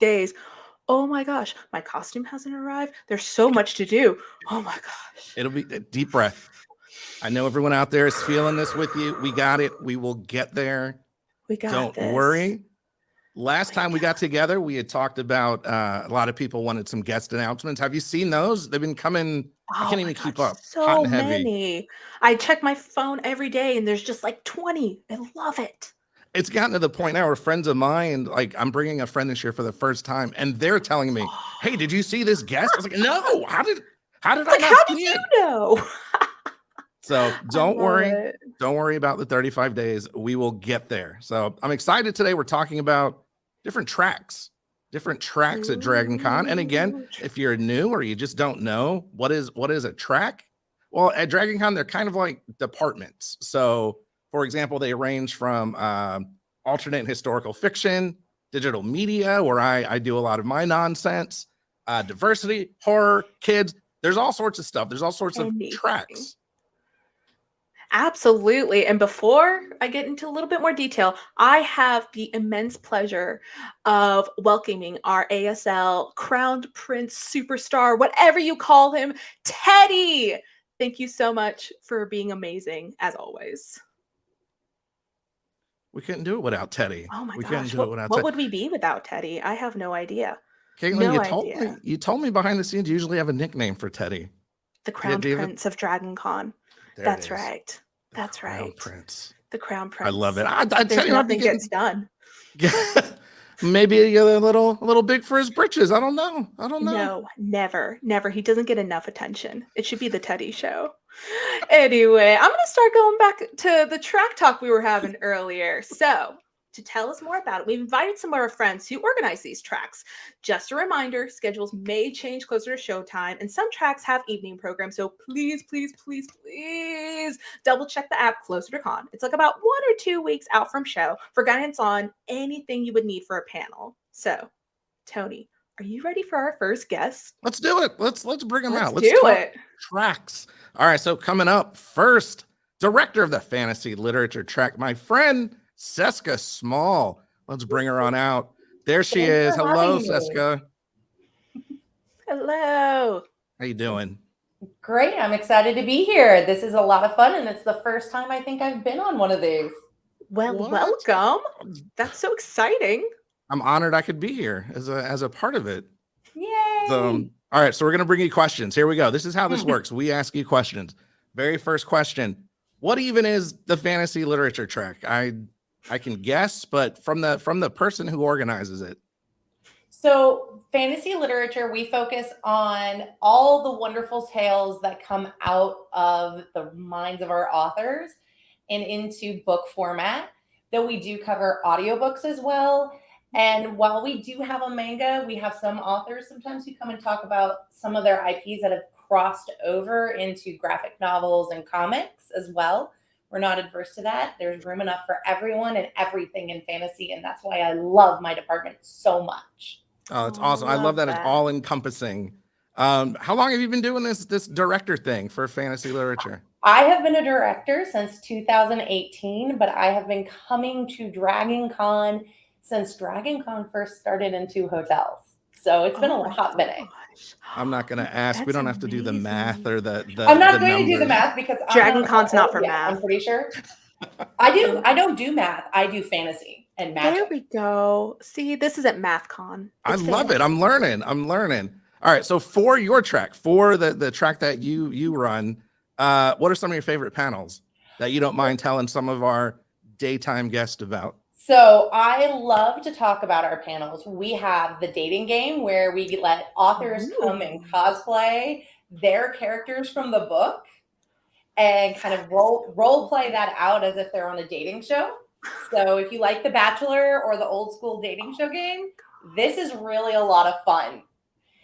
days. Oh my gosh, my costume hasn't arrived. There's so much to do. Oh my gosh. It'll be a deep breath. I know everyone out there is feeling this with you. We got it. We will get there. We got Don't this. worry. Last time we got together, we had talked about a lot of people wanted some guest announcements. Have you seen those? They've been coming. I can't even keep up. So hot and heavy. many. I check my phone every day and there's just like 20. I love it. It's gotten to the point now where friends of mine, like I'm bringing a friend this year for the first time, and they're telling me, "Hey, did you see this guest?" I was like, "No. How did I not see it?" You know? So don't worry. Don't worry about the 35 days. We will get there. So I'm excited today. We're talking about different tracks at DragonCon. And again, if you're new or you just don't know what is a track, well, at DragonCon, they're kind of like departments. So for example, they range from alternate historical fiction, digital media, where I do a lot of my nonsense, diversity, horror, kids. There's all sorts of stuff. There's all sorts of tracks. Absolutely. And before I get into a little bit more detail, I have the immense pleasure of welcoming our ASL crowned prince superstar, whatever you call him, Teddy. Thank you so much for being amazing, as always. We couldn't do it without Teddy. Oh my gosh. What would we be without Teddy? I have no idea. Katelyn, you told me behind the scenes you usually have a nickname for Teddy. The crowned prince of DragonCon. That's right. That's right. Prince. The crown prince. I love it. I tell you, nothing gets done. Maybe a little big for his britches. I don't know. No, never. He doesn't get enough attention. It should be the Teddy show. Anyway, I'm going to start going back to the track talk we were having earlier. So, to tell us more about it, we've invited some of our friends who organize these tracks. Just a reminder, schedules may change closer to showtime, and some tracks have evening programs, so please double check the app Closer to Con. It's like about 1 or 2 weeks out from show for guidance on anything you would need for a panel. So, Tony, are you ready for our first guest? Let's do it. Let's bring him out. Let's do it. Tracks. All right, so coming up first, director of the fantasy literature track, my friend Cisca Small. Let's bring her on out. There she is. Hello, Cisca. Hello. How you doing? Great. I'm excited to be here. This is a lot of fun, and it's the first time I think I've been on one of these. Well, welcome. That's so exciting. I'm honored I could be here as a part of it. Yay. All right, so we're going to bring you questions. Here we go. This is how this works. We ask you questions. Very first question. What even is the fantasy literature track? I can guess, but from the person who organizes it. So fantasy literature, we focus on all the wonderful tales that come out of the minds of our authors and into book format. Though we do cover audiobooks as well. And while we do have a manga, we have some authors sometimes who come and talk about some of their IPs that have crossed over into graphic novels and comics as well. We're not adverse to that. There's room enough for everyone and everything in fantasy. And that's why I love my department so much. Oh, it's awesome. I love that it's all encompassing. How long have you been doing this director thing for fantasy literature? I have been a director since 2018, but I have been coming to DragonCon since DragonCon first started in 2 hotels. So it's been a hot minute. I'm not going to ask. We don't have to do the math or the I'm not going to do the math because DragonCon's not for math. I'm pretty sure. I don't do math. I do fantasy and magic. There we go. See, this isn't MathCon. I love it. I'm learning. All right. So for your track, for the track that you run, what are some of your favorite panels that you don't mind telling some of our daytime guests about? So I love to talk about our panels. We have the dating game where we let authors come and cosplay their characters from the book and kind of role play that out as if they're on a dating show. So if you like The Bachelor or the old school dating show game, this is really a lot of fun.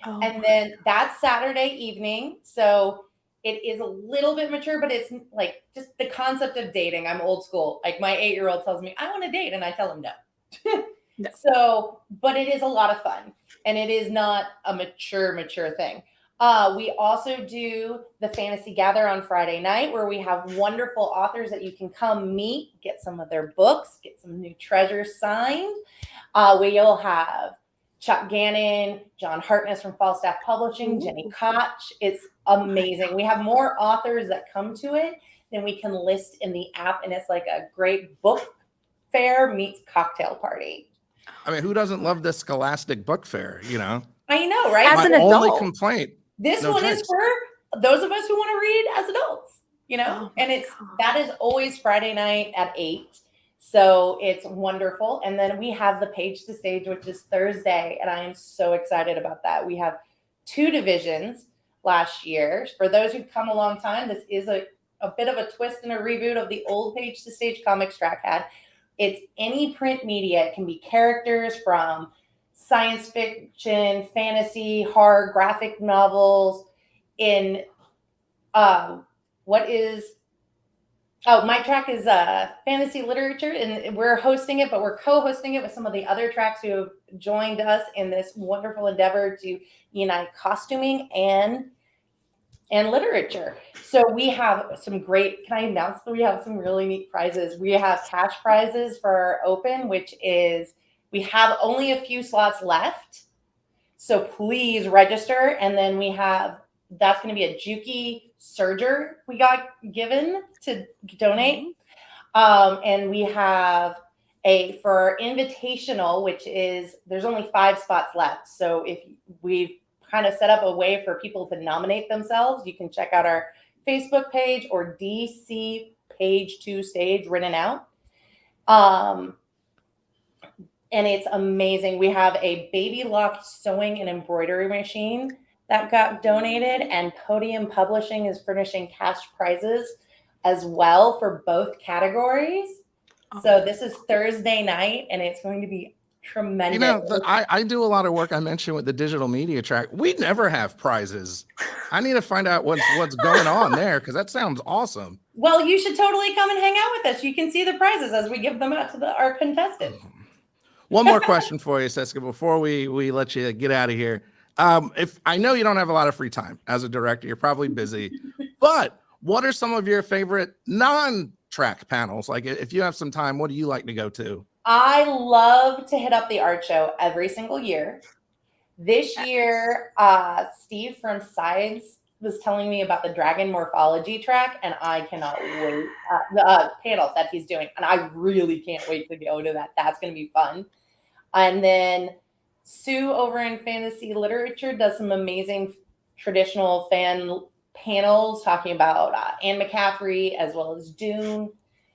And then that's Saturday evening. So it is a little bit mature, but it's like just the concept of dating. I'm old school. Like my 8-year-old tells me, I want to date. And I tell him no. No. So, but it is a lot of fun. And it is not a mature thing. We also do the Fantasy Gather on Friday night where we have wonderful authors that you can come meet, get some of their books, get some new treasures signed. We'll have Chuck Gannon, John Hartness from Falstaff Publishing, Jenny Koch. It's amazing. We have more authors that come to it than we can list in the app, and it's like a great book fair meets cocktail party. I mean, who doesn't love this Scholastic Book Fair? You know, I know, right? As my an only adult. complaint. This no one drinks. is for those of us who want to read as adults, you know, and that is always Friday night at 8. So it's wonderful. And then we have the Page to Stage, which is Thursday. And I am so excited about that. We have 2 divisions last year. For those who've come a long time, this is a bit of a twist and a reboot of the old Page to Stage comics track had. It's any print media. It can be characters from science fiction, fantasy, horror, graphic novels in my track is fantasy literature, and we're hosting it, but we're co-hosting it with some of the other tracks who have joined us in this wonderful endeavor to unite costuming and literature. So we have some great, can I announce that we have some really neat prizes? We have cash prizes for our open, which is, we have only a few slots left. So please register. And then we have, that's going to be a Juki Serger we got given to donate. And we have for our invitational, which is, there's only 5 spots left. So if we've kind of set up a way for people to nominate themselves, you can check out our Facebook page or DC Page to Stage written out. And it's amazing. We have a baby lock sewing and embroidery machine that got donated, and Podium Publishing is furnishing cash prizes as well for both categories. So this is Thursday night, and it's going to be tremendous. You know, I do a lot of work. I mentioned with the digital media track, we never have prizes. I need to find out what's going on there, because that sounds awesome. Well, you should totally come and hang out with us. You can see the prizes as we give them out to our contestants. One more question for you, Cisca, before we let you get out of here. If I know you don't have a lot of free time as a director, you're probably busy, but what are some of your favorite non-track panels? Like, if you have some time, what do you like to go to? I love to hit up the art show every single year. This year, Steve from Sides was telling me about the dragon morphology track, and I cannot wait. The panel that he's doing, and I really can't wait to go to that. That's going to be fun. And then Sue over in Fantasy Literature does some amazing traditional fan panels talking about Anne McCaffrey as well as Dune.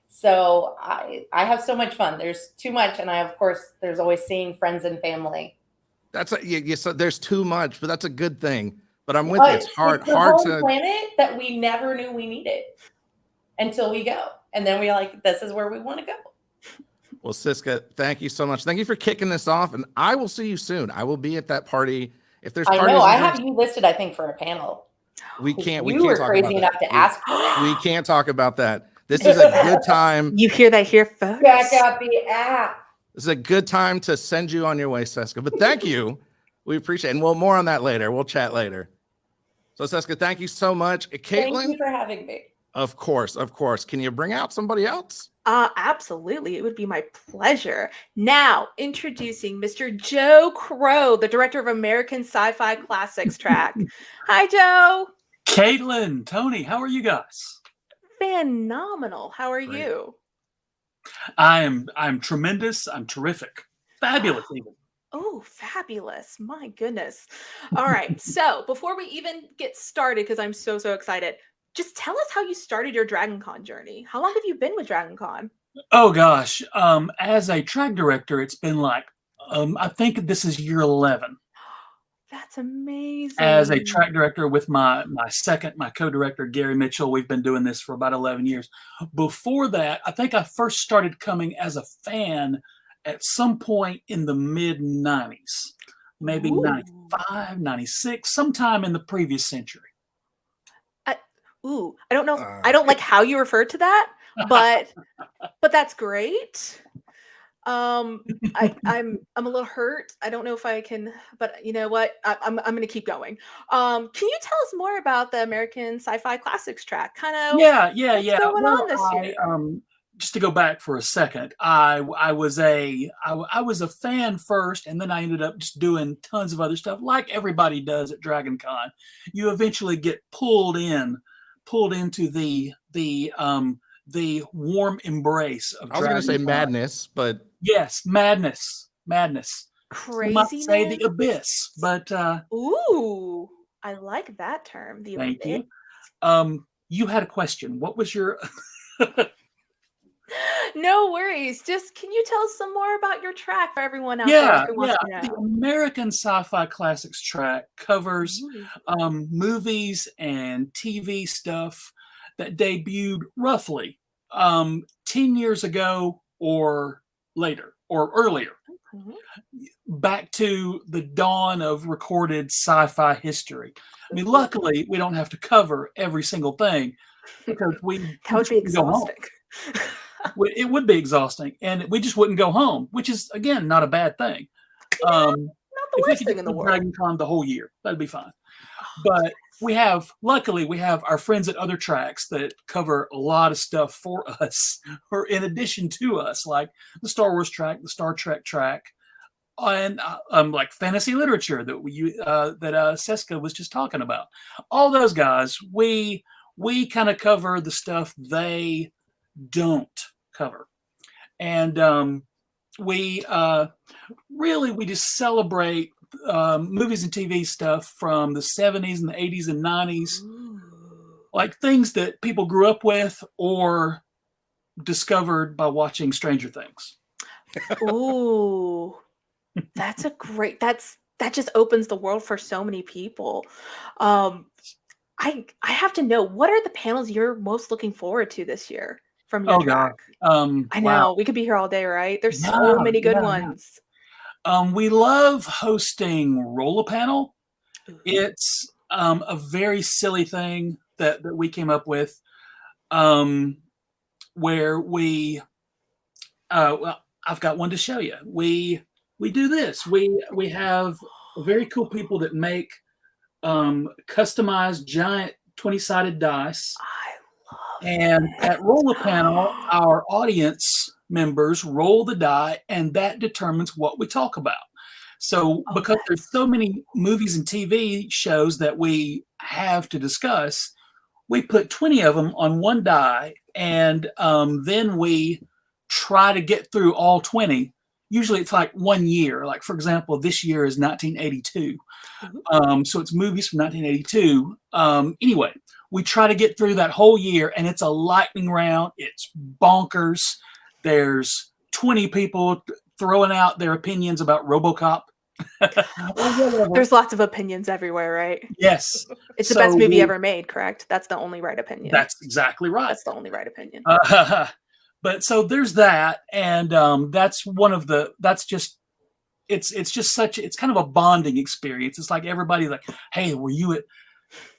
So I have so much fun. There's too much, and of course, there's always seeing friends and family. So there's too much, but that's a good thing. But I'm with you. It's hard to planet that we never knew we needed until we go, and then we're like, this is where we want to go. Well, Cisca, thank you so much. Thank you for kicking this off, and I will see you soon. I will be at that party. If there's parties, I have you listed, I think, for a panel. We can't were talk crazy enough to ask for it. We can't talk about that. This is a good time. You hear that here first? Check out the app. This is a good time to send you on your way, Cisca. But thank you. We appreciate it. And we'll more on that later. We'll chat later. So, Cisca, thank you so much. Katelyn, thank you for having me. Of course. Can you bring out somebody else? Absolutely. It would be my pleasure. Now, introducing Mr. Joe Crowe, the director of American Sci-Fi Classics track. Hi, Joe. Katelyn, Tony, how are you guys? Phenomenal. How are Great. you? I'm tremendous. I'm terrific. Fabulous, even. Oh, fabulous. My goodness. All right. So before we even get started, because I'm so excited, just tell us how you started your DragonCon journey. How long have you been with DragonCon? Oh, gosh. As a track director, it's been like, I think this is year 11. That's amazing. As a track director with my co-director, Gary Mitchell, we've been doing this for about 11 years. Before that, I think I first started coming as a fan at some point in the mid-90s, maybe 95, 96, sometime in the previous century. I don't know. I don't like how you refer to that, but that's great. I'm a little hurt. I don't know if I can, but you know what? I'm going to keep going. Can you tell us more about the American Sci-Fi Classics track? Kind of. Yeah. What's going on this year? just to go back for a second, I was a fan first, and then I ended up just doing tons of other stuff, like everybody does at DragonCon. You eventually get pulled into the warm embrace of. I was going to say madness, but yes, madness. Craziness. Might say the abyss, but ooh, I like that term. The thank abyss. you. You had a question. What was your? No worries. Just can you tell us some more about your track for everyone out Yeah, there who wants to know? The American Sci-Fi Classics track covers movies and TV stuff that debuted roughly 10 years ago or later or earlier, back to the dawn of recorded sci-fi history. I mean, luckily, we don't have to cover every single thing because that would be exhausting. It would be exhausting, and we just wouldn't go home, which is, again, not a bad thing. Not the worst thing in the world. DragonCon the whole year, that'd be fine. But luckily, we have our friends at other tracks that cover a lot of stuff for us, or in addition to us, like the Star Wars track, the Star Trek track, and like fantasy literature that Cisca was just talking about. All those guys, we kind of cover the stuff they don't cover, and we just celebrate movies and TV stuff from the 70s and the 80s and 90s. Like things that people grew up with or discovered by watching Stranger Things. Ooh, that's a great, that just opens the world for so many people. I have to know, what are the panels you're most looking forward to this year from your track? I know, we could be here all day, right? There's so many good ones. We love hosting Roll-A-Panel. It's a very silly thing that we came up with, where we I've got one to show you. We do this. We have very cool people that make customized giant 20-sided dice. I love and it. At Roll-A-Panel, our audience members roll the die, and that determines what we talk about. So because there's so many movies and TV shows that we have to discuss, we put 20 of them on one die, and then we try to get through all 20. Usually it's like 1 year. Like, for example, this year is 1982. So it's movies from 1982. Anyway, we try to get through that whole year, and it's a lightning round. It's bonkers. There's 20 people throwing out their opinions about RoboCop. There's lots of opinions everywhere, right? Yes. It's the best movie ever made, correct? That's the only right opinion. That's exactly right. That's the only right opinion. But so there's that, and that's one of the. That's just. It's just such. It's kind of a bonding experience. It's like everybody's like, "Hey, were you at?"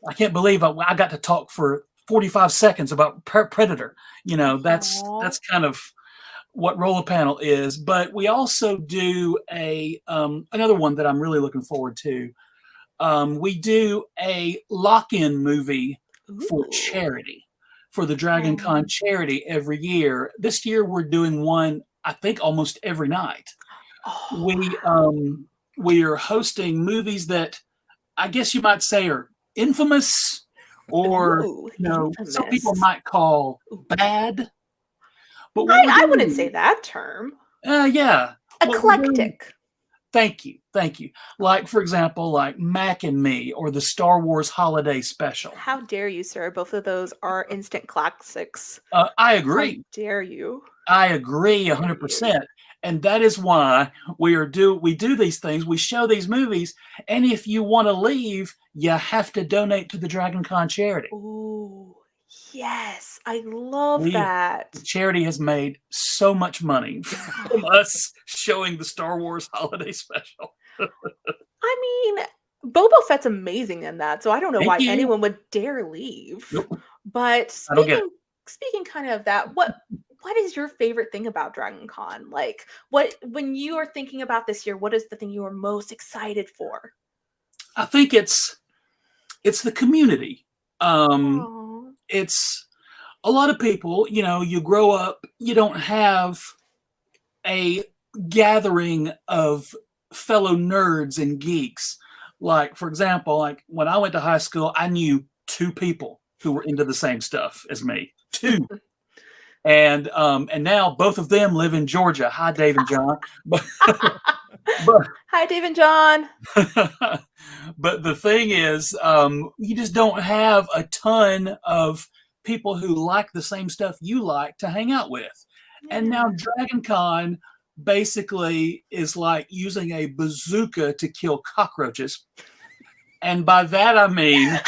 I can't believe I got to talk for 45 seconds about Predator. You know, that's kind of what Roll-A-Panel is. But we also do another one that I'm really looking forward to. We do a lock-in movie for charity, for the DragonCon charity every year. This year we're doing one, I think, almost every night. We are hosting movies that I guess you might say are infamous, or some people might call bad. But I wouldn't say that term. Yeah. Eclectic. Thank you. Like, for example, like Mac and Me, or the Star Wars Holiday Special. How dare you, sir? Both of those are instant classics. I agree. How dare you? I agree 100%. And that is why we do these things. We show these movies, and if you want to leave, you have to donate to the DragonCon charity. Ooh, yes, I love that. The charity has made so much money from us showing the Star Wars Holiday Special. I mean, Boba Fett's amazing in that, so I don't know why anyone would dare leave. Nope. But speaking kind of that, what is your favorite thing about DragonCon? Like, when you are thinking about this year, what is the thing you are most excited for? I think it's the community. It's a lot of people, you know, you grow up, you don't have a gathering of fellow nerds and geeks. Like, for example, like when I went to high school, I knew 2 people who were into the same stuff as me. 2. And now both of them live in Georgia. Hi, Dave and John. But Hi, Dave and John. but the thing is, you just don't have a ton of people who like the same stuff you like to hang out with. And now DragonCon basically is like using a bazooka to kill cockroaches. And by that, I mean,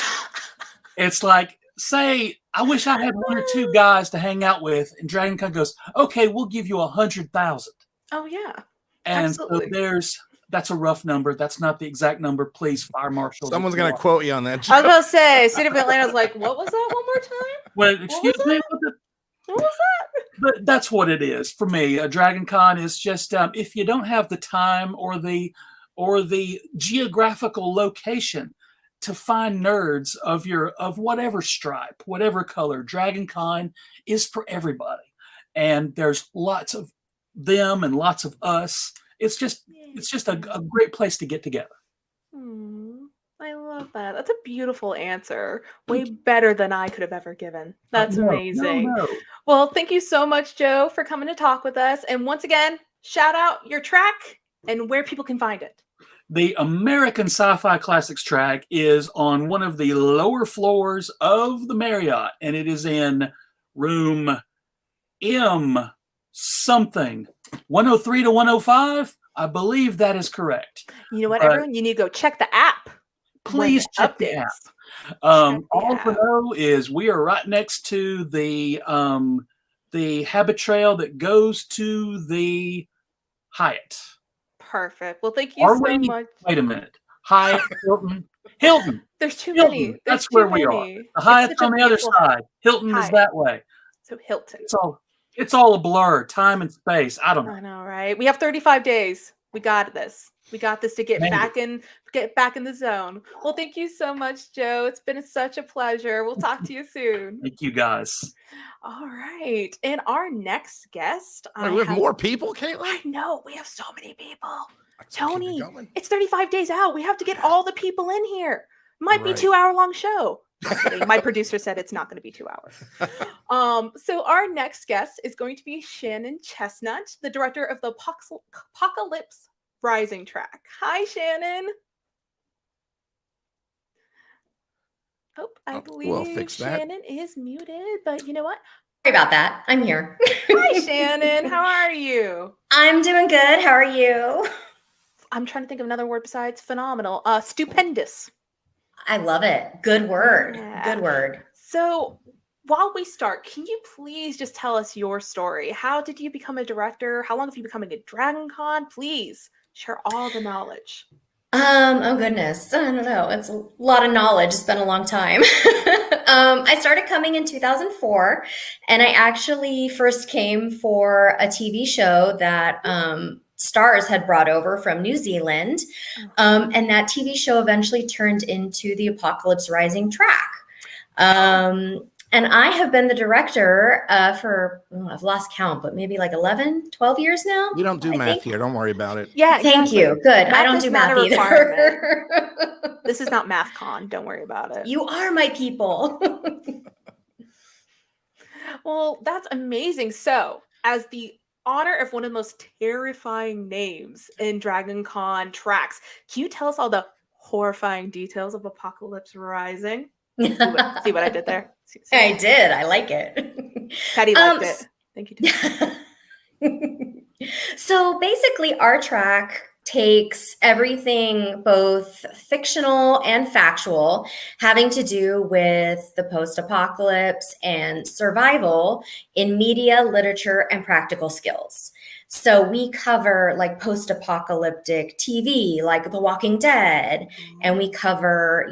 it's like, say, I wish I had 1 or 2 guys to hang out with, and DragonCon goes, okay, we'll give you 100,000. Oh, yeah. And Absolutely. so that's a rough number. That's not the exact number. Please, fire marshals. Someone's going to quote you on that. I was going to say, City of Atlanta's like, what was that one more time? Well, excuse me? What was that? But that's what it is for me. A DragonCon is just if you don't have the time or the geographical location to find nerds of whatever stripe, whatever color, DragonCon is for everybody. And there's lots of them and lots of us. It's just a great place to get together. I love that. That's a beautiful answer. Way better than I could have ever given. That's amazing. No. Well, thank you so much, Joe, for coming to talk with us. And once again, shout out your track and where people can find it. The American Sci-Fi Classics track is on one of the lower floors of the Marriott, and it is in room M something, 103 to 105. I believe that is correct. You know what, everyone? You need to go check the app. Please check the app. All I know is we are right next to the habit trail that goes to the Hyatt. Perfect. Well, thank you so much. Wait a minute. Hyatt, Hilton. There's too Hilton. many. That's where we are. The Hyatt's on the other side. Hilton is that way. So Hilton. It's all a blur. Time and space. I don't know. I know, right? We have 35 days. We got this. We got this to get back in the zone. Well, thank you so much, Joe. It's been such a pleasure. We'll talk to you soon. Thank you, guys. All right. And our next guest. We have more people, Katelyn? I know. We have so many people. Tony, it's 35 days out. We have to get all the people in here. Might be 2-hour-long show. My producer said it's not going to be 2 hours. So our next guest is going to be Shannon Chesnut, the director of the Apocalypse Rising track. Hi, Shannon. Oh, I believe we'll fix that. Shannon is muted, but you know what? Sorry about that. I'm here. Hi, Shannon. How are you? I'm doing good. How are you? I'm trying to think of another word besides phenomenal. Stupendous. I love it. Good word. Yeah. Good word. So while we start, can you please just tell us your story? How did you become a director? How long have you been coming to DragonCon? Please share all the knowledge. Oh goodness. I don't know. It's a lot of knowledge. It's been a long time. I started coming in 2004, and I actually first came for a TV show that Stars had brought over from New Zealand. And that TV show eventually turned into the Apocalypse Rising track. And I have been the director for, I've lost count, but maybe like 11, 12 years now. We don't do math here. Don't worry about it. Yeah. Thank you. Good. I don't do math either. This is not MathCon. Don't worry about it. You are my people. Well, that's amazing. So as the honor of one of the most terrifying names in DragonCon tracks, can you tell us all the horrifying details of Apocalypse Rising? See what I did there? I did. I like it. Patty liked it. Thank you. So basically, our track takes everything, both fictional and factual, having to do with the post-apocalypse and survival in media, literature, and practical skills. So we cover like post-apocalyptic TV, like The Walking Dead, and we cover,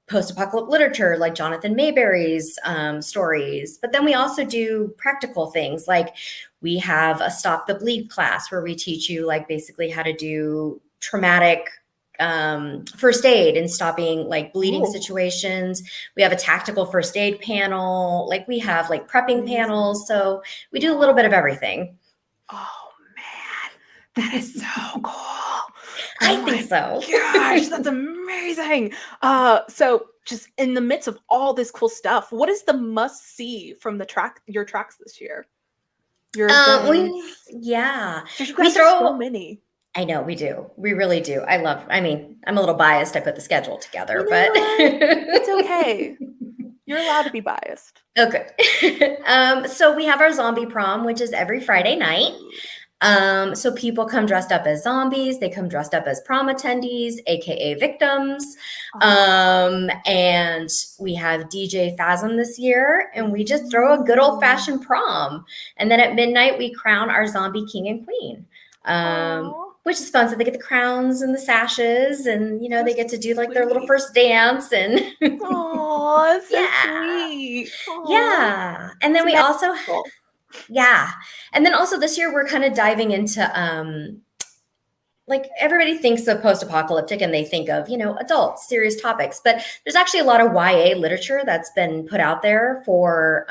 post-apocalyptic literature like Jonathan Mayberry's stories. But then we also do practical things, like we have a Stop the Bleed class where we teach you like basically how to do traumatic first aid and stopping like bleeding Ooh. situations. We have a tactical first aid panel. Like we have like prepping panels. So we do a little bit of everything. Oh man, that is so cool. I Oh think my so. gosh, that's amazing. So just in the midst of all this cool stuff, what is the must see from your tracks this year? Your events? Yeah. You We guys throw have so many. I know we do. We really do. I mean, I'm a little biased. I put the schedule together, You know but what? It's okay. You're allowed to be biased. Okay. So we have our zombie prom, which is every Friday night. So people come dressed up as zombies. They come dressed up as prom attendees, aka victims. And we have DJ Phasm this year, and we just throw a good old fashioned prom. And then at midnight, we crown our zombie king and queen. Which is fun. So they get the crowns and the sashes, and you know, they get to do like their little first dance and oh, that's so yeah. sweet. Yeah. And then we also yeah. And then also this year we're kind of diving into like everybody thinks of post-apocalyptic and they think of, you know, adults, serious topics, but there's actually a lot of YA literature that's been put out there for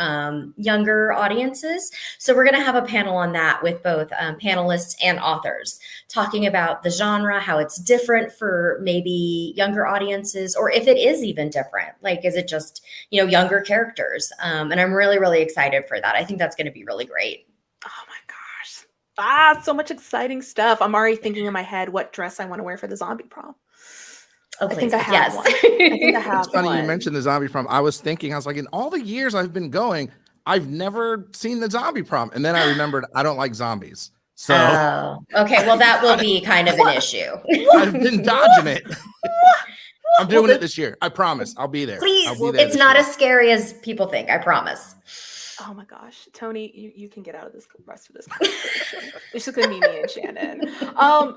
younger audiences. So we're going to have a panel on that with both panelists and authors talking about the genre, how it's different for maybe younger audiences, or if it is even different, like, is it just, you know, younger characters? And I'm really, really excited for that. I think that's going to be really great. Oh my gosh. So much exciting stuff. I'm already thinking in my head what dress I want to wear for the zombie prom. Oh, I think I have yes. one. I think I have It's funny one. you mentioned the zombie prom. I was like, in all the years I've been going, I've never seen the zombie prom. And then I remembered I don't like zombies. So okay, well, that will be kind of an issue. I've been dodging it. I'm doing it this year. I promise. I'll be there. Please, I'll be there it's not as scary as people think. I promise. Oh my gosh, Tony, you can get out of this rest of this conversation. It's just gonna be me and Shannon.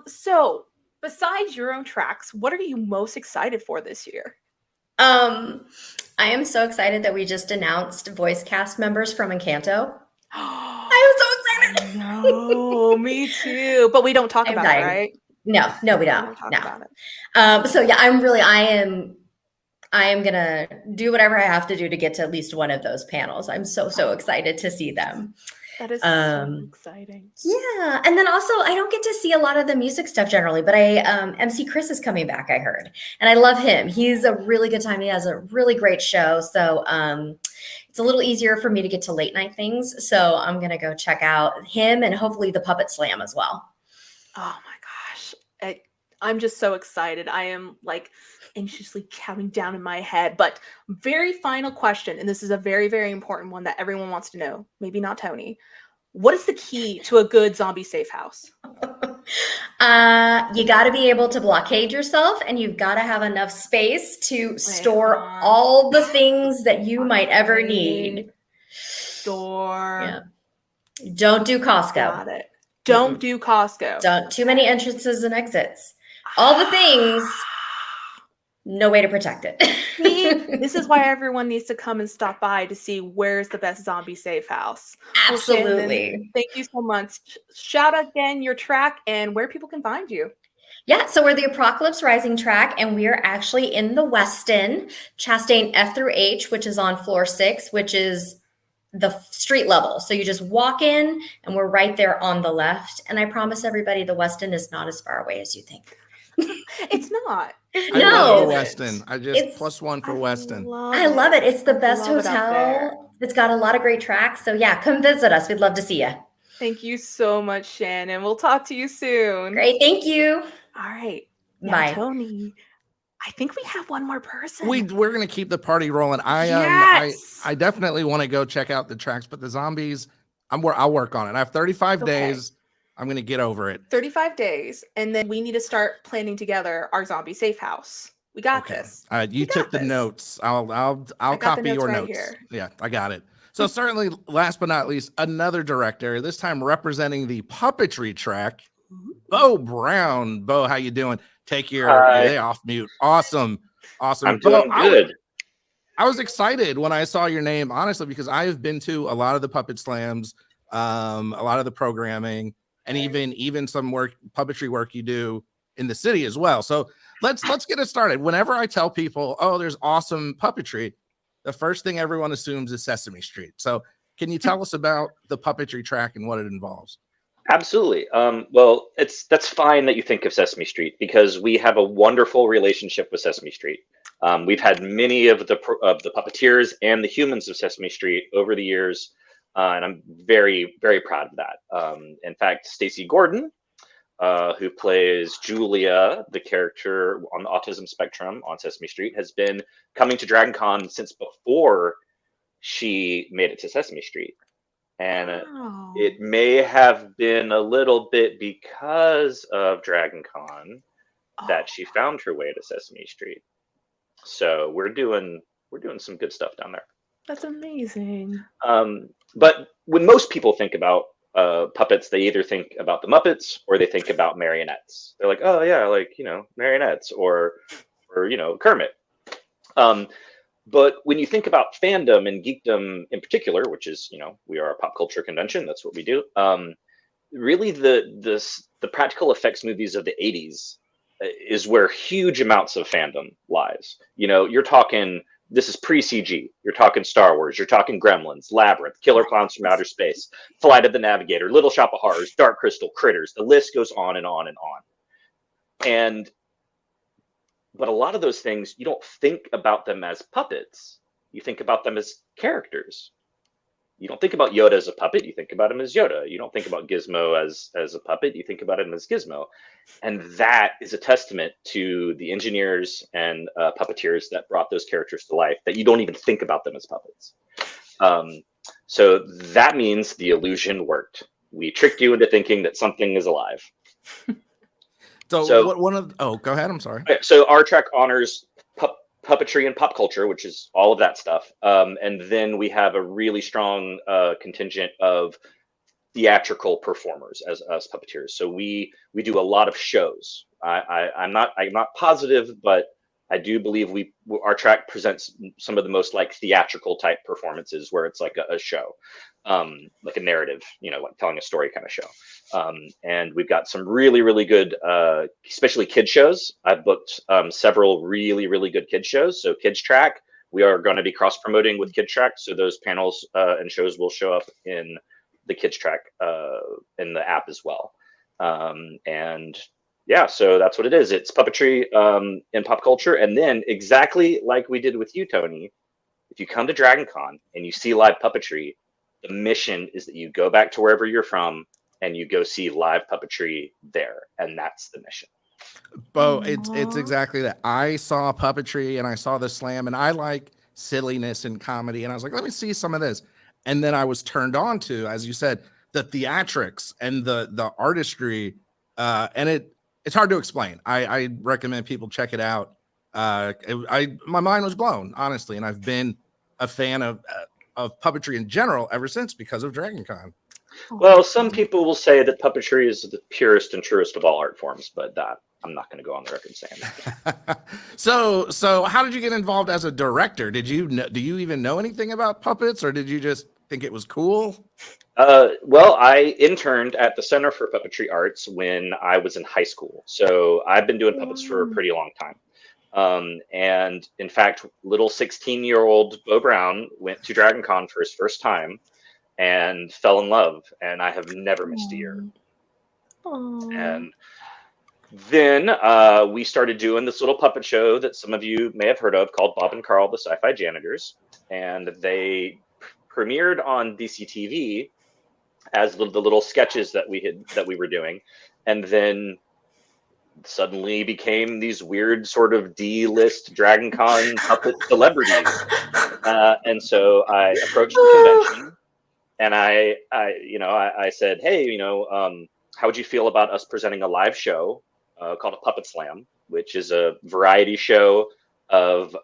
So besides your own tracks, what are you most excited for this year? I am so excited that we just announced voice cast members from Encanto. I'm so excited. No, me too. But we don't talk about it, right? No, we don't. We don't talk about it. So yeah, I am gonna do whatever I have to do to get to at least one of those panels. I'm so excited to see them. That is so exciting. Yeah, and then also I don't get to see a lot of the music stuff generally, but MC Chris is coming back, I heard, and I love him. He's a really good time. He has a really great show, so it's a little easier for me to get to late night things. So I'm gonna go check out him and hopefully the Puppet Slam as well. Oh my gosh, I'm just so excited. I am like anxiously counting down in my head. But very final question, and this is a very, very important one that everyone wants to know, maybe not Tony. What is the key to a good zombie safe house? You got to be able to blockade yourself, and you've got to have enough space to store all the things that you might ever need. Yeah. Don't do Costco. Got it. Don't do Costco. Don't too many entrances and exits. All the things. No way to protect it. See, this is why everyone needs to come and stop by to see where's the best zombie safe house. Absolutely. Well, thank you so much. Shout out again your track and where people can find you. Yeah, so we're the Apocalypse Rising track, and we are actually in the Westin, Chastain F through H, which is on floor 6, which is the street level. So you just walk in, and we're right there on the left. And I promise everybody, the Westin is not as far away as you think. It's not. I love the Westin. It's +1 for Westin. I love it. It's the best hotel. It's got a lot of great tracks. So yeah, come visit us. We'd love to see you. Thank you so much, Shannon. We'll talk to you soon. Great. Thank you. All right. Bye. Tony, I think we have one more person. We're gonna keep the party rolling. I definitely want to go check out the tracks, but the zombies, I'll work on it. I have 35 days. I'm going to get over it. 35 days. And then we need to start planning together our zombie safe house. We got this. You took the notes. I'll copy your notes. Here. Yeah, I got it. So certainly, last but not least, another director, this time representing the puppetry track, Beau Brown. Beau, how you doing? Take your day off mute. Awesome. I'm doing good. I was excited when I saw your name, honestly, because I have been to a lot of the puppet slams, a lot of the programming, and even some puppetry work you do in the city as well. So let's get it started. Whenever I tell people, oh, there's awesome puppetry, the first thing everyone assumes is Sesame Street. So can you tell us about the puppetry track and what it involves? Absolutely. Well, that's fine that you think of Sesame Street, because we have a wonderful relationship with Sesame Street. We've had many of the puppeteers and the humans of Sesame Street over the years, and I'm very, very proud of that. In fact, Stacey Gordon, who plays Julia, the character on the autism spectrum on Sesame Street, has been coming to DragonCon since before she made it to Sesame Street. And it may have been a little bit because of DragonCon that she found her way to Sesame Street. So we're doing some good stuff down there. That's amazing. But when most people think about puppets, they either think about the Muppets or they think about marionettes. They're like, oh yeah, like, you know, marionettes or you know, Kermit. But when you think about fandom and geekdom in particular, which is, you know, we are a pop culture convention, that's what we do. Really, the practical effects movies of the 80s is where huge amounts of fandom lies. You know, you're talking, this is pre-CG. You're talking Star Wars. You're talking Gremlins, Labyrinth, Killer Clowns from Outer Space, Flight of the Navigator, Little Shop of Horrors, Dark Crystal, Critters. The list goes on and on and on. But a lot of those things, you don't think about them as puppets. You think about them as characters. You don't think about Yoda as a puppet. You think about him as Yoda. You don't think about Gizmo as a puppet. You think about him as Gizmo. And that is a testament to the engineers and puppeteers that brought those characters to life, that you don't even think about them as puppets. So that means the illusion worked. We tricked you into thinking that something is alive. So go ahead. I'm sorry. So our track honors puppetry and pop culture, which is all of that stuff. And then we have a really strong contingent of theatrical performers as us puppeteers. So we do a lot of shows. I'm not positive, but I do believe our track presents some of the most like theatrical type performances where it's like a show, like a narrative, you know, like telling a story kind of show. And we've got some really, really good, especially kid shows. I've booked several really, really good kid shows. So kids track, we are going to be cross promoting with kid track. So those panels and shows will show up in the kids track in the app as well. And yeah, so that's what it is. It's puppetry in pop culture. And then exactly like we did with you, Tony, if you come to DragonCon and you see live puppetry, the mission is that you go back to wherever you're from and you go see live puppetry there. And that's the mission. Beau, it's exactly that. I saw puppetry and I saw the slam, and I like silliness and comedy. And I was like, let me see some of this. And then I was turned on to, as you said, the theatrics and the artistry. And it's hard to explain. I recommend people check it out. My mind was blown, honestly, and I've been a fan of puppetry in general ever since because of DragonCon. Well, some people will say that puppetry is the purest and truest of all art forms, but I'm not going to go on the record saying that. So how did you get involved as a director? Do you even know anything about puppets, or did you just think it was cool? Well, I interned at the Center for Puppetry Arts when I was in high school. So I've been doing puppets for a pretty long time. And in fact, little 16-year-old Beau Brown went to DragonCon for his first time and fell in love. And I have never missed a year. And then we started doing this little puppet show that some of you may have heard of called Bob and Carl, the Sci-Fi Janitors. And they premiered on DCTV as the little sketches that we were doing, and then suddenly became these weird sort of D-list DragonCon puppet celebrities. And so I approached the convention, and I said, hey, how would you feel about us presenting a live show called a Puppet Slam, which is a variety show of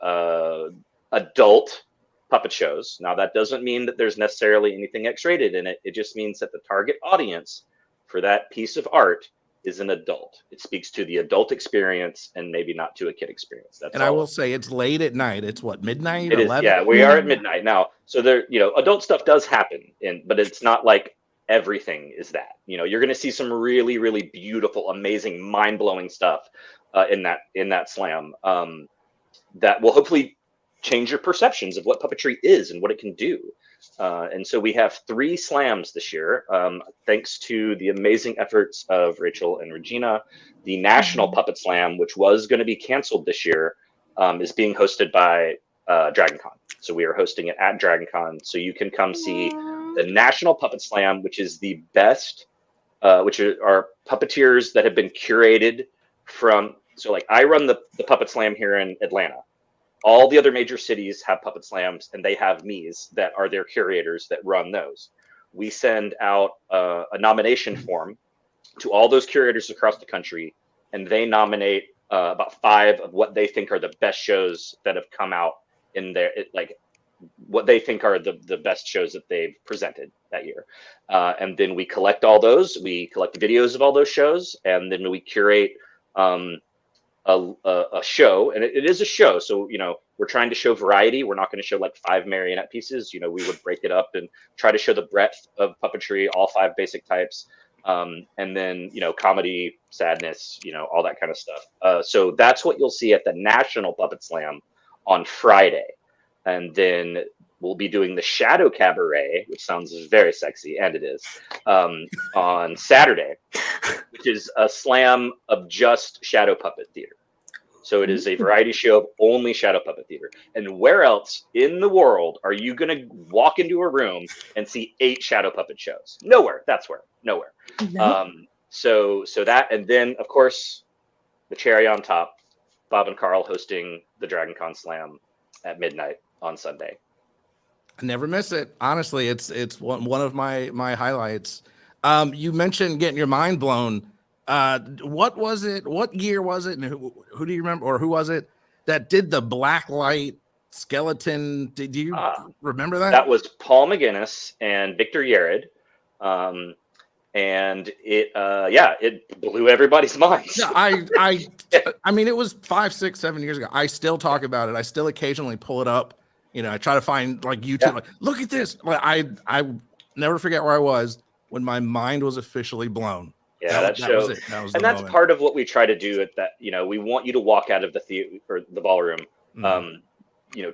adult puppet shows. Now, that doesn't mean that there's necessarily anything X-rated in it. It just means that the target audience for that piece of art is an adult. It speaks to the adult experience and maybe not to a kid experience. That's and all. I will say it's late at night. It's what, midnight? It 11? Is, yeah, we are at midnight now. So there, adult stuff does happen, but it's not like everything is that. You know, you're going to see some really, really beautiful, amazing, mind-blowing stuff in that slam that will hopefully change your perceptions of what puppetry is and what it can do. And so we have 3 slams this year, thanks to the amazing efforts of Rachel and Regina. The National Puppet Slam, which was going to be canceled this year, is being hosted by DragonCon. So we are hosting it at DragonCon. So you can come see the National Puppet Slam, which is the best, which are puppeteers that have been curated from. So like I run the Puppet Slam here in Atlanta. All the other major cities have Puppet Slams, and they have me's that are their curators that run those. We send out a nomination form to all those curators across the country, and they nominate about 5 of what they think are the best shows that have come out in their, like what they think are the best shows that they've presented that year. And then we collect all those. We collect the videos of all those shows, and then we curate a show, and it is a show. So, you know, we're trying to show variety. We're not going to show like 5 marionette pieces. You know, we would break it up and try to show the breadth of puppetry, all 5 basic types. And then, you know, comedy, sadness, you know, all that kind of stuff. So that's what you'll see at the National Puppet Slam on Friday. And then we'll be doing the Shadow Cabaret, which sounds very sexy, and it is, on Saturday, which is a slam of just shadow puppet theater. So it is a variety show of only shadow puppet theater. And where else in the world are you going to walk into a room and see 8 shadow puppet shows? Nowhere. That's where. Nowhere. No. So that, and then of course, the cherry on top, Bob and Carl hosting the DragonCon Slam at midnight on Sunday. I never miss it. Honestly, it's one of my highlights. You mentioned getting your mind blown. What was it? What year was it? And who do you remember, or who was it that did the black light skeleton? Do you remember that? That was Paul McGinnis and Victor Yared. And it blew everybody's minds. Yeah, I mean, it was 5, 6, 7 years ago. I still talk about it. I still occasionally pull it up. You know, I try to find like YouTube, like, look at this. Like I never forget where I was when my mind was officially blown. Yeah, that show. Was it. That was and the that's moment. part of what we try to do at that. You know, we want you to walk out of the theater or the ballroom, you know,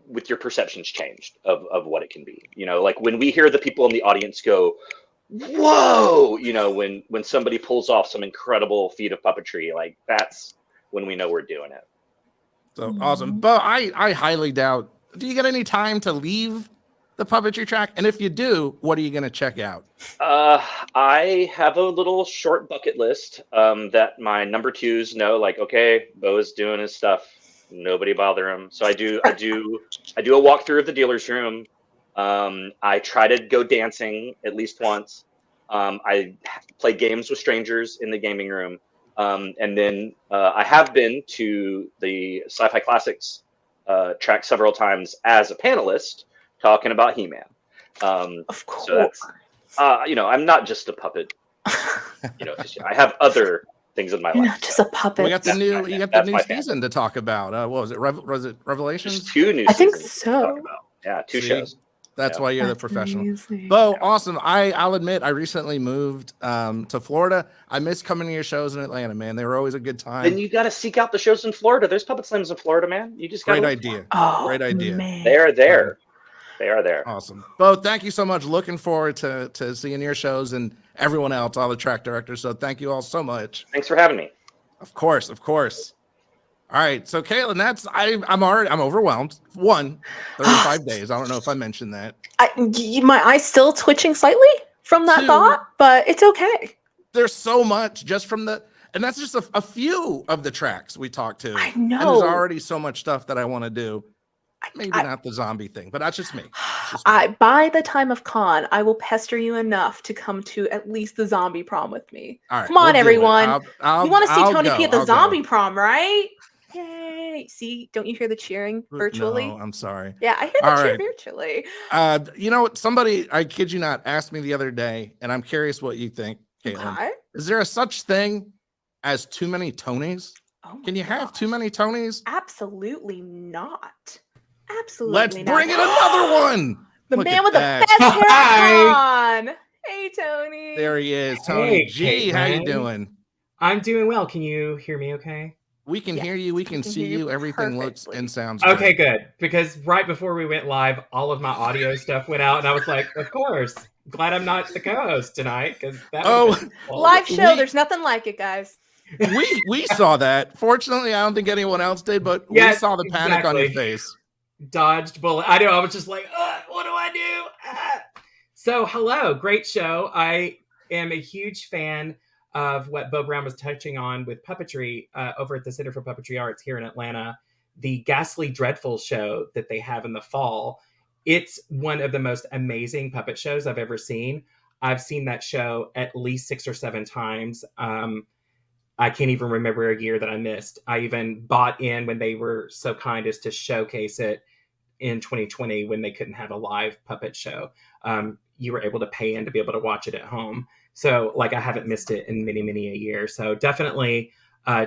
with your perceptions changed of what it can be. You know, like when we hear the people in the audience go, whoa, you know, when somebody pulls off some incredible feat of puppetry, like that's when we know we're doing it. So awesome. But I highly doubt, do you get any time to leave the puppetry track? And if you do, what are you going to check out? I have a little short bucket list that my number 2s know, like, okay, Beau is doing his stuff. Nobody bother him. So I do a walkthrough of the dealer's room. I try to go dancing at least once. I play games with strangers in the gaming room. And then I have been to the Sci-Fi Classics track several times as a panelist talking about He-Man. Of course. So that's, you know, I'm not just a puppet. You know, I have other things in my You're life. not just a puppet. We got the new season to talk about. What was it? Was it Revelations? There's 2 new I think seasons to so. talk about. Yeah, 2 shows. That's why you're the That's professional. amazing. Beau, awesome. I'll admit, I recently moved to Florida. I miss coming to your shows in Atlanta, man. They were always a good time. Then you got to seek out the shows in Florida. There's puppet slams in Florida, man. You just got Great idea. Oh, Great idea. Man. They are there. They are there. Awesome. Beau, thank you so much. Looking forward to seeing your shows and everyone else, all the track directors. So thank you all so much. Thanks for having me. Of course. All right. So Katelyn, I'm overwhelmed. 35 days. I don't know if I mentioned that. My eye's still twitching slightly from that 2, thought, but it's okay. There's so much just from and that's just a few of the tracks we talked to. I And know. there's already so much stuff that I want to do. Maybe not the zombie thing, but that's just me. By the time of con, I will pester you enough to come to at least the zombie prom with me. All right, Come on, we'll do it. everyone. I'll You want to see I'll Tony go, P at the I'll go. zombie prom, right? Yay. See, don't you hear the cheering virtually? No, I'm sorry. Yeah, I hear the All cheer right. virtually. You know what? Somebody, I kid you not, asked me the other day, and I'm curious what you think, Katelyn. Okay. Is there a such thing as too many Tonys? Oh my Can you have gosh. too many Tonys? Absolutely not. Absolutely Let's not. bring in another one. The Look man at with the that. best hair on. Hey, Tony. There he is, Tony Hey, G. How you Katelyn. doing? I'm doing well. Can you hear me okay? We can Yes, hear you. We can can see hear you you. Everything looks perfectly. and sounds Okay, great. good. Because right before we went live, all of my audio stuff went out, and I was like, of course. Glad I'm not the co-host tonight, because that was Live show. we- There's nothing like it, guys. We saw that. Fortunately, I don't think anyone else did, but we Yes, saw the panic on your exactly. face. Dodged bullet. I know. I was just like, what do I do? So, hello. Great show. I am a huge fan of what Beau Brown was touching on with puppetry over at the Center for Puppetry Arts here in Atlanta. The Ghastly Dreadful show that they have in the fall. It's one of the most amazing puppet shows I've ever seen. I've seen that show at least 6 or 7 times. I can't even remember a year that I missed. I even bought in when they were so kind as to showcase it in 2020 when they couldn't have a live puppet show. You were able to pay in to be able to watch it at home. So like I haven't missed it in many, many a year. So definitely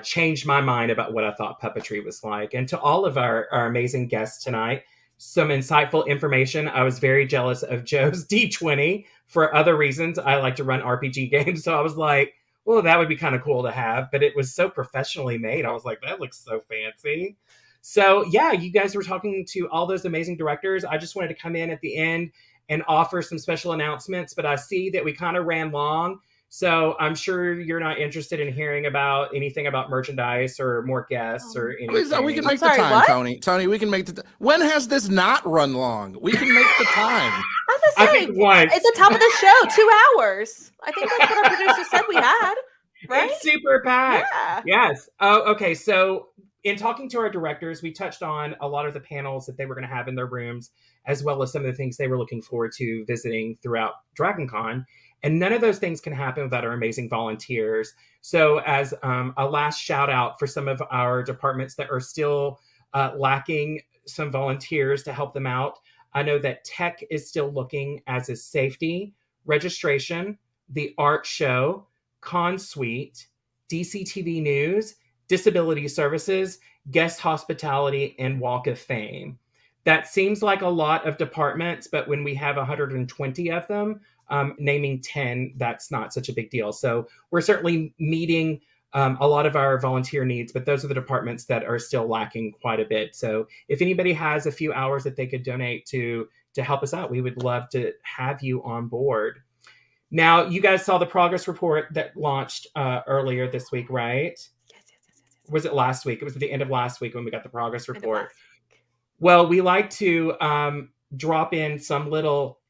changed my mind about what I thought puppetry was like. And to all of our amazing guests tonight, some insightful information. I was very jealous of Joe's D20 for other reasons. I like to run RPG games. So I was like, well, that would be kind of cool to have. But it was so professionally made. I was like, that looks so fancy. So yeah, you guys were talking to all those amazing directors. I just wanted to come in at the end and offer some special announcements, but I see that we kind of ran long. So I'm sure you're not interested in hearing about anything about merchandise or more guests or anything. We can make Sorry, the time, what? Tony. Tony, we can make the. When has this not run long? We can make the time. I was I gonna say, think once. at the top of the show, 2 hours. I think that's what our producer said we had. Right? It's super packed. Yeah. Yes. Oh, okay. So in talking to our directors, we touched on a lot of the panels that they were going to have in their rooms, as well as some of the things they were looking forward to visiting throughout DragonCon. And none of those things can happen without our amazing volunteers. So as a last shout out for some of our departments that are still lacking some volunteers to help them out, I know that tech is still looking, as is safety, registration, the art show, Con Suite, DCTV News, Disability Services, Guest Hospitality, and Walk of Fame. That seems like a lot of departments, but when we have 120 of them, naming 10, that's not such a big deal. So we're certainly meeting a lot of our volunteer needs, but those are the departments that are still lacking quite a bit. So if anybody has a few hours that they could donate to help us out, we would love to have you on board. Now, you guys saw the progress report that launched earlier this week, right? Yes. Was it last week? It was at the end of last week when we got the progress End of report. last week. Well, we like to drop in some little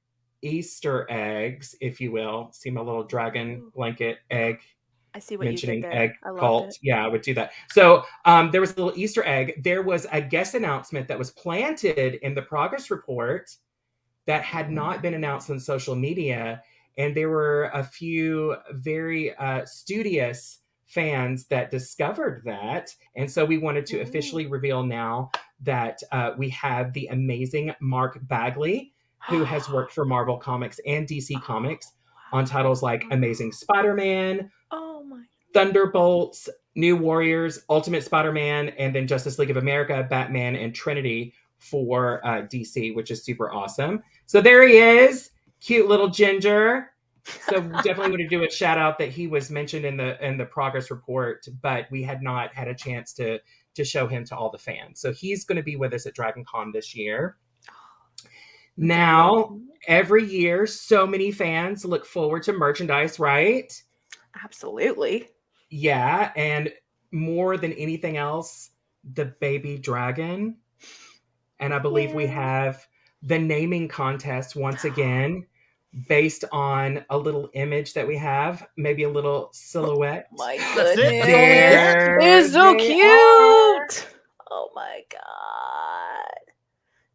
Easter eggs, if you will. See my little dragon blanket egg I see what you mentioning did there. egg I loved cult. it. Yeah, I would do that. So there was a little Easter egg. There was a guest announcement that was planted in the progress report that had not been announced on social media. And there were a few very studious fans that discovered that. And so we wanted to officially reveal now that we have the amazing Mark Bagley, who has worked for Marvel Comics and DC Comics on titles like Amazing Spider-Man, Oh my. Thunderbolts, New Warriors, Ultimate Spider-Man, and then Justice League of America, Batman, and Trinity for DC, which is super awesome. So there he is, cute little ginger. So we definitely want to do a shout out that he was mentioned in the progress report, but we had not had a chance to show him to all the fans. So he's going to be with us at DragonCon this year. Now, every year, so many fans look forward to merchandise, right? Absolutely. Yeah, and more than anything else, the baby dragon. And I believe we have the naming contest once again, based on a little image that we have, maybe a little silhouette. My That's it. goodness. That's all we get. It's so They cute. are. Oh my god.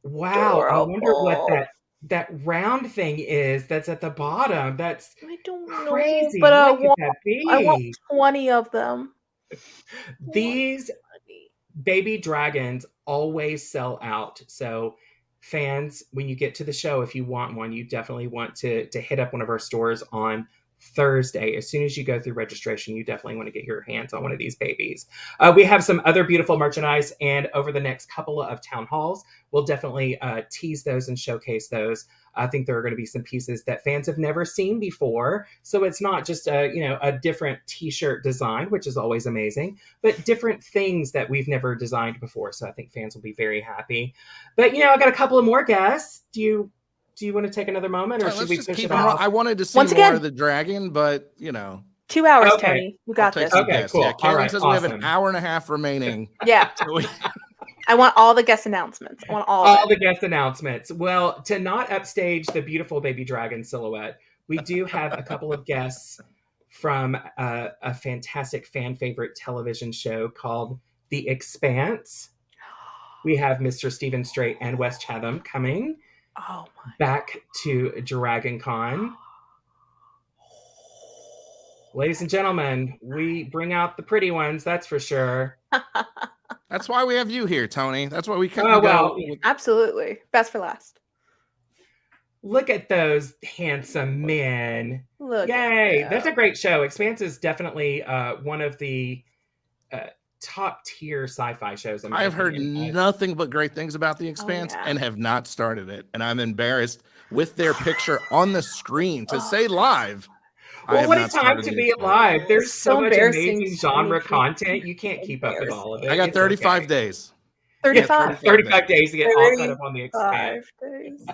Wow, I wonder what Adorable. that round thing is that's at the bottom. That's I don't crazy. know, but I What could want that I want be? 20 of them. These 20. baby dragons always sell out. So fans, when you get to the show, if you want one, you definitely want to hit up one of our stores on Thursday. As soon as you go through registration, you definitely want to get your hands on one of these babies. We have some other beautiful merchandise, and over the next couple of town halls, we'll definitely tease those and showcase those. I think there are going to be some pieces that fans have never seen before. So it's not just a different t-shirt design, which is always amazing, but different things that we've never designed before. So I think fans will be very happy. But I got a couple of more guests. Do you want to take another moment, or should we push it off? I wanted to see Once more again, of the dragon, but 2 hours, Okay. Tony. You got this. Okay, cool. Yeah, All Katelyn right, says we have an awesome. hour and a half remaining. Yeah. I want all the guest announcements. I want all of All it. the guest announcements. Well, to not upstage the beautiful baby dragon silhouette, we do have a couple of guests from a fantastic fan favorite television show called The Expanse. We have Mr. Stephen Strait and Wes Chatham coming back to DragonCon. Ladies and gentlemen, we bring out the pretty ones, that's for sure. That's why we have you here, Tony. That's why we couldn't Oh, go. well, Absolutely. Best for last. look at those handsome men. Look. Yay. at That's a that. great show. Expanse is definitely one of the top tier sci-fi shows. in my I've heard opinion. nothing but great things about The Expanse yeah. and have not started it. And I'm embarrassed with their picture on the screen to say live. I Well, have what a not time started to The be Expanse. alive. There's It's so so much embarrassing, amazing so genre many people. content. You can't keep up with all of it. I got It's 35 okay. days. 35. 35 days to get all caught up on The Expanse. 5 days.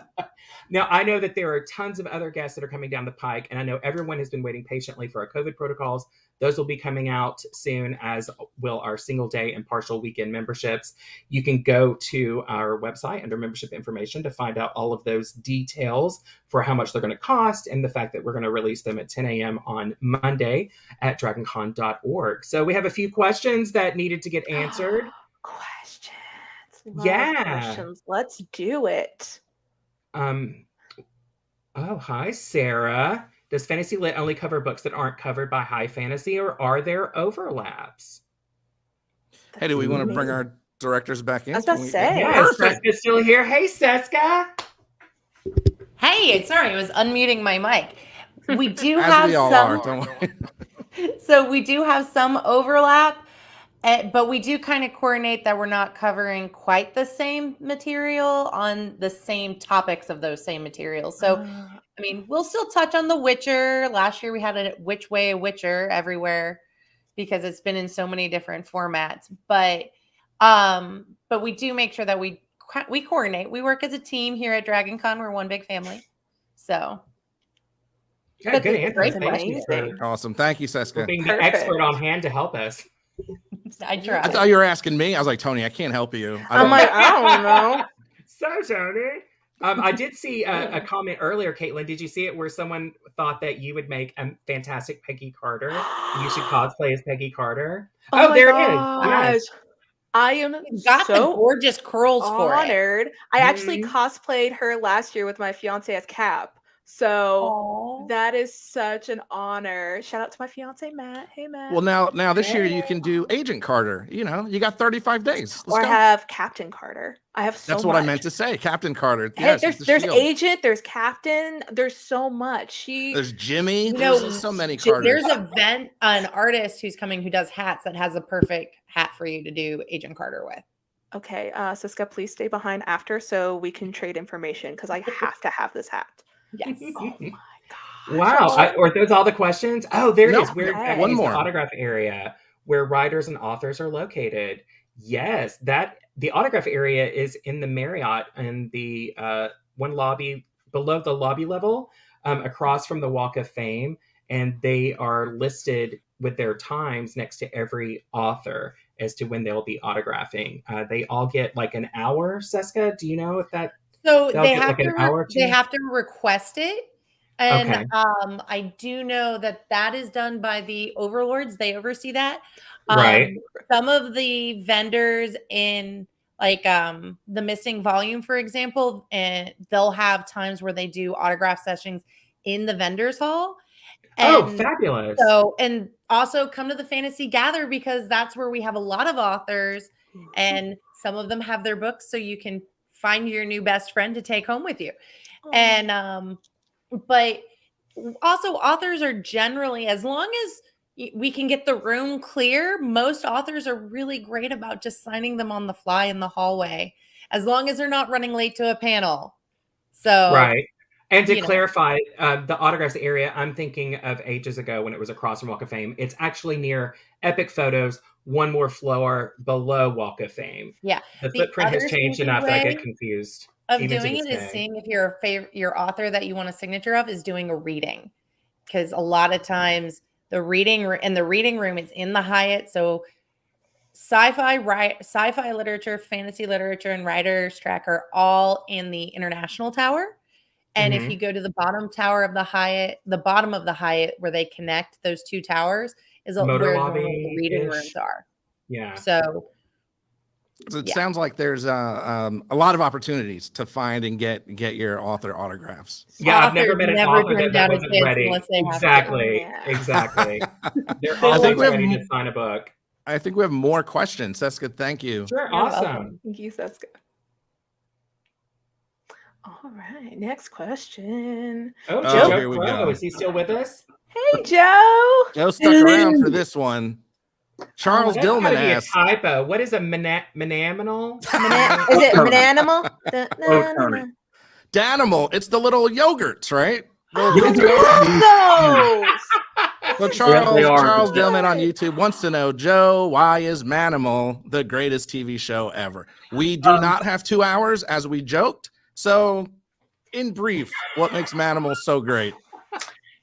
Now, I know that there are tons of other guests that are coming down the pike, and I know everyone has been waiting patiently for our COVID protocols. Those will be coming out soon, as will our single day and partial weekend memberships. You can go to our website under membership information to find out all of those details for how much they're going to cost and the fact that we're going to release them at 10 a.m. on Monday at dragoncon.org. So we have a few questions that needed to get answered. Questions. Love Yeah. questions. Let's do it. Oh, hi, Sarah. Does Fantasy Lit only cover books that aren't covered by high fantasy, or are there overlaps? Hey, do we want to That's bring amazing. our directors back in? I was about Can to we- say. Yes, Perfect. Seska's still here. Hey, Seska. Hey, sorry, I was unmuting my mic. We do As have we all some. are. Don't worry. So we do have some overlap, but we do kind of coordinate that we're not covering quite the same material on the same topics of those same materials. So, I mean, we'll still touch on The Witcher. Last year we had a Which Way a Witcher everywhere because it's been in so many different formats. But we do make sure that we coordinate. We work as a team here at DragonCon. We're one big family. So. Yeah, But good it's answer. great Thank you amazing. for Awesome. Thank you, Seska. being the Perfect. expert on hand to help us. I try. I thought you were asking me. I was like, Tony, I can't help you. I'm like, I don't know. So, Tony. I did see a comment earlier, Katelyn. Did you see it where someone thought that you would make a fantastic Peggy Carter? You should cosplay as Peggy Carter. Oh, my there it gosh. is. Yes. I am You've got the so gorgeous curls for it. honored. I actually Mhm. cosplayed her last year with my fiance as Cap. So Aw. that is such an honor. Shout out to my fiance Matt. Hey Matt. Well, now this year you can do Agent Carter. You got 35 days. or Let's I go. have Captain Carter. I have so That's much. what I meant to say. Captain Carter. Hey, Yes, there's with the there's shield. Agent, there's Captain, there's so much. There's Jimmy. You know, There's so many Carters. There's an artist who's coming who does hats that has a perfect hat for you to do Agent Carter with. Okay, Cisca, please stay behind after so we can trade information because I have to have this hat. Yes. Oh my gosh. Wow. Are those all the questions? Oh, there it No, is. Where okay. one is the more. autograph area where writers and authors are located. Yes, the autograph area is in the Marriott in the one lobby below the lobby level, across from the Walk of Fame, and they are listed with their times next to every author as to when they'll be autographing. They all get like an hour. Seska, do you know if that? So They'll they get have like an to hour or they two? have to request it. And Okay. I do know that is done by the overlords. They oversee that. Right. Some of the vendors in like the missing volume, for example, and they'll have times where they do autograph sessions in the vendors hall. Oh, And fabulous. so, and also come to the Fantasy Gather because that's where we have a lot of authors and some of them have their books. So you can find your new best friend to take home with you. Oh. And, but Also, authors are generally, as long as we can get the room clear, most authors are really great about just signing them on the fly in the hallway, as long as they're not running late to a panel. So, Right. And to you know. clarify, the autographs area, I'm thinking of ages ago when it was across from Walk of Fame. It's actually near Epic Photos, one more floor below Walk of Fame. Yeah. The The footprint has other changed sneaky enough that I get way confused. of even to doing this it is day. seeing if your author that you want a signature of is doing a reading, because a lot of times the reading room is in the Hyatt. So sci-fi literature, fantasy literature, and writer's track are all in the International Tower. And if you go to the bottom tower of the Hyatt, the bottom of the Hyatt where they connect those two towers is Motor where normally the reading lobby-ish. rooms are. Yeah. So it sounds like there's a lot of opportunities to find and get your author autographs. Yeah, I've never authors met an never author turn that down a wasn't chance ready. unless they have to. Exactly. Oh, yeah. Exactly. They're I think always we have ready to sign a book. I think we have more questions. Cisca, thank you. Sure. You're Awesome. welcome. Thank you, Cisca. All right, next question. Oh, Oh, Joe here we Crowe. go. Is he still with us? Hey, Joe. Joe stuck around for this one. Charles That's Dillman gotta be a asks, typo. What is a manamimal? Is it Manimal? Danimal, it's the little yogurts, right? Oh, Little kids- I love those. So they are. Charles Dillman on YouTube wants to know, Joe, why is Manimal the greatest TV show ever? We do not have 2 hours, as we joked. So, in brief, what makes Manimal so great?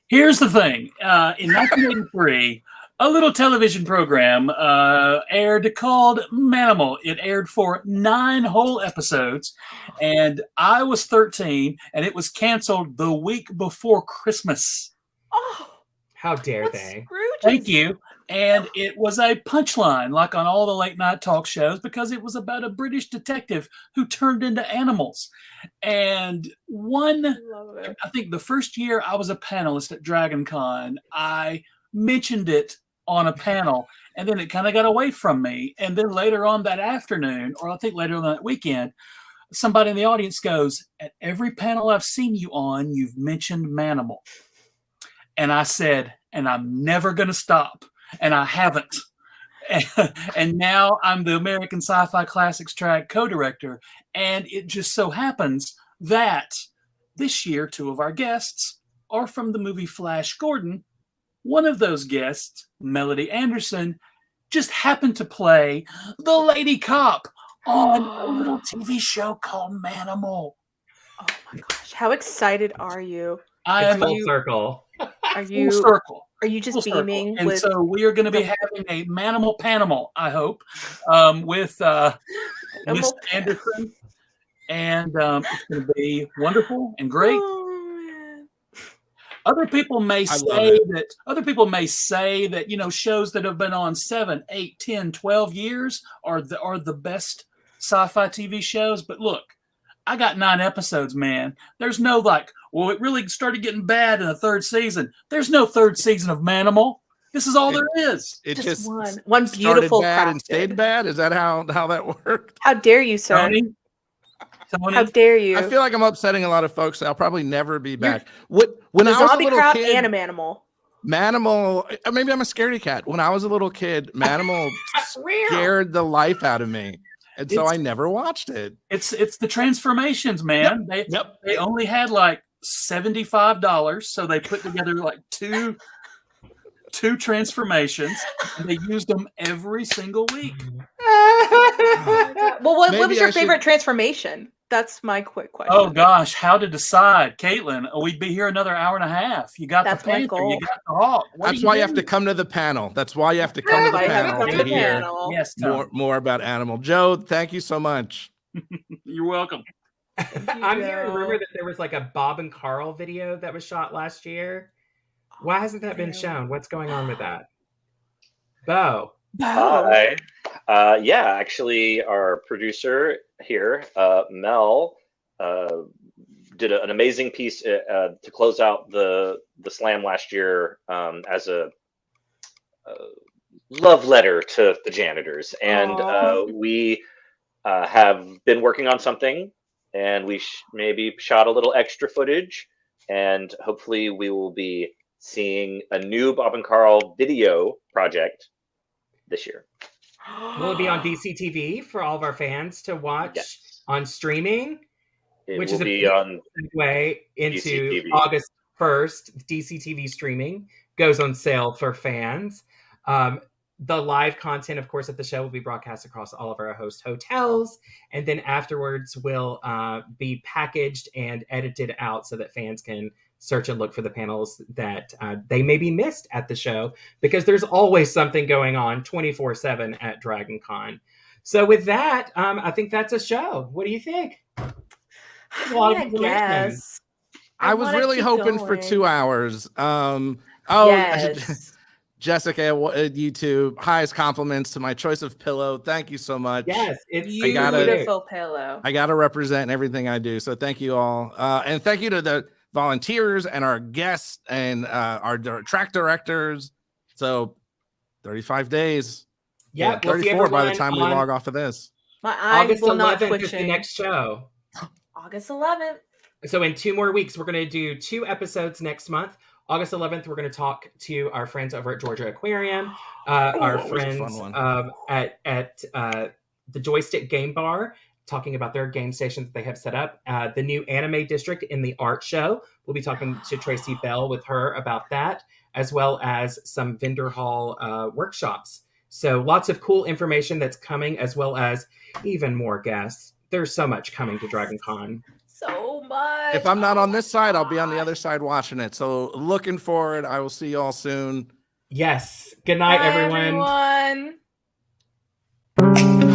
Here's the thing. In 1983, a little television program aired called Manimal. It aired for 9 whole episodes, and I was 13, and it was canceled the week before Christmas. Oh, How dare what's they? Scrooge's? Thank you. And it was a punchline, like on all the late night talk shows, because it was about a British detective who turned into animals. And Love it. I think the first year I was a panelist at DragonCon, I mentioned it on a panel, and then it kind of got away from me. And then later on that afternoon, or I think later on that weekend, somebody in the audience goes, "At every panel I've seen you on, you've mentioned Manimal." And I said, and I'm never going to stop. And I haven't. And now I'm the American Sci-Fi Classics track co-director. And it just so happens that this year, 2 of our guests are from the movie Flash Gordon. One of those guests, Melody Anderson, just happened to play the lady cop on a little TV show called Manimal. Oh my gosh, how excited are you? I It's am full circle. Are full you circle. are you just Full circle. beaming And with so we are going to be the- having a Manimal Panimal, I hope, with Miss Anderson. And it's going to be wonderful and great. Oh, man. Other people may I love say it. that, you know, shows that have been on 7, 8, 10, 12 years are the best sci-fi TV shows. But look, I got 9 episodes, man. There's no well, it really started getting bad in the 3rd season. There's no 3rd season of Manimal. This is all there is. It Just just one started beautiful bad and crafted. stayed bad. Is that how that worked? How dare you, sir? Tony, How dare you? I feel like I'm upsetting a lot of folks. I'll probably never be back. When the I was a zombie little crowd kid, and a manimal. Manimal, maybe I'm a scaredy cat. When I was a little kid, Manimal scared the life out of me. And so I never watched it. It's the transformations, man. They only had like $75, so they put together like two transformations, and they used them every single week. Well, what Maybe was your I should- favorite transformation? That's my quick question. Oh gosh, how to decide, Katelyn? We'd be here another hour and a half. You got That's the my panther, goal. you got the hawk. That's why you have to come to the panel. That's why you have to come to the That's why you have to panel come to to the hear panel. Yes, Tom. more about Animal. Joe, thank you so much. You're welcome. I'm hearing a rumor that there was like a Bob and Carl video that was shot last year. Why hasn't that been shown? What's going on with that? Beau. Hi. Yeah, actually, our producer here, Mel, did an amazing piece to close out the slam last year as a love letter to the janitors, and we have been working on something, and we maybe shot a little extra footage, and hopefully we will be seeing a new Bob and Carl video project this year. Will it be on DCTV for all of our fans to watch Yes. on streaming? It will be on segue into DCTV. August 1st. DCTV streaming goes on sale for fans. The live content, of course, at the show will be broadcast across all of our host hotels, and then afterwards will be packaged and edited out so that fans can search and look for the panels that they may be missed at the show, because there's always something going on 24/7 at DragonCon. So with that, I think that's a show. What do you think? There's a lot of information. Guess. I was wanna really keep hoping for going. 2 hours. Yes. Jessica at YouTube, highest compliments to my choice of pillow. Thank you so much. Yes, it's Beautiful pillow. I gotta represent everything I do. So thank you all. And thank you to the volunteers and our guests and our track directors. So 35 days. Yeah, we'll see 34 by the everyone time we on log off of this. My eyes August will not 11th is the twitching. next show. August 11th. So in 2 more weeks, we're going to do 2 episodes next month. August 11th, we're going to talk to our friends over at Georgia Aquarium, our friends at the Joystick Game Bar, talking about their game station that they have set up. The new anime district in the art show. We'll be talking to Tracy Bell with her about that, as well as some vendor hall workshops. So lots of cool information that's coming, as well as even more guests. There's so much coming to DragonCon. So much. If I'm not on this side, I'll be on the other side watching it. So looking forward. I will see you all soon. Yes. Good night, Bye, everyone. everyone.